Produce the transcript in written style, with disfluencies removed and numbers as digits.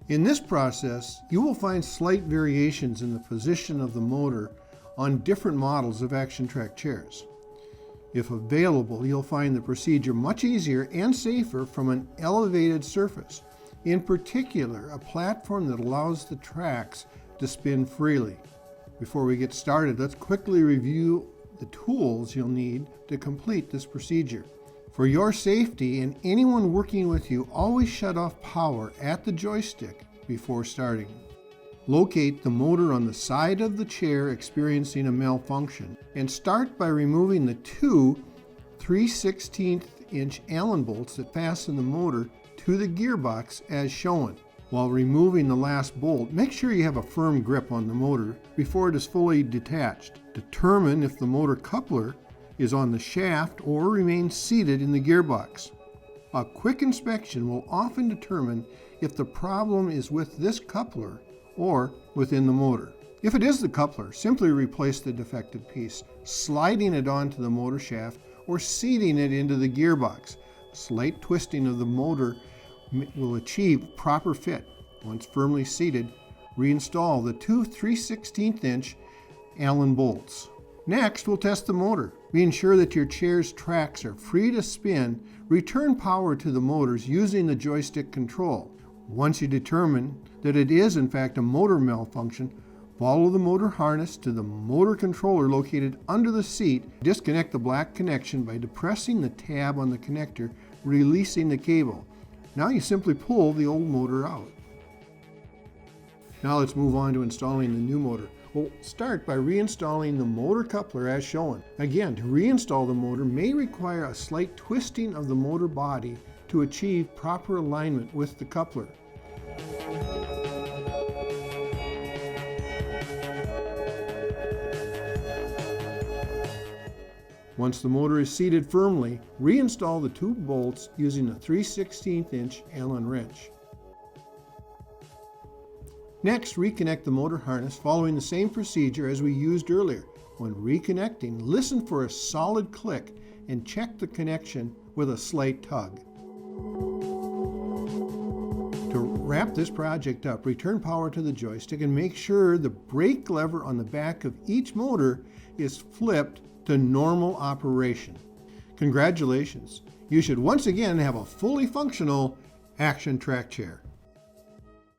In this process, you will find slight variations in the position of the motor on different models of Action Trackchairs. If available, you'll find the procedure much easier and safer from an elevated surface, in particular a platform that allows the tracks to spin freely. Before we get started, let's quickly review the tools you'll need to complete this procedure. For your safety and anyone working with you, always shut off power at the joystick before starting. Locate the motor on the side of the chair experiencing a malfunction and start by removing the two 3/16" Allen bolts that fasten the motor to the gearbox as shown. While removing the last bolt, make sure you have a firm grip on the motor before it is fully detached. Determine if the motor coupler is on the shaft or remains seated in the gearbox. A quick inspection will often determine if the problem is with this coupler or within the motor. If it is the coupler, simply replace the defective piece, sliding it onto the motor shaft or seating it into the gearbox. Slight twisting of the motor will achieve proper fit. Once firmly seated, reinstall the two 3/16" Allen bolts. Next, we'll test the motor. Be sure that your chair's tracks are free to spin. Return power to the motors using the joystick control. Once you determine that it is in fact a motor malfunction, follow the motor harness to the motor controller located under the seat. Disconnect the black connection by depressing the tab on the connector, releasing the cable. Now you simply pull the old motor out. Now let's move on to installing the new motor. We'll start by reinstalling the motor coupler as shown. Again, to reinstall the motor may require a slight twisting of the motor body to achieve proper alignment with the coupler. Once the motor is seated firmly, reinstall the two bolts using a 3/16" Allen wrench. Next, reconnect the motor harness following the same procedure as we used earlier. When reconnecting, listen for a solid click and check the connection with a slight tug. To wrap this project up, return power to the joystick and make sure the brake lever on the back of each motor is flipped to normal operation. Congratulations! You should once again have a fully functional Action Trackchair.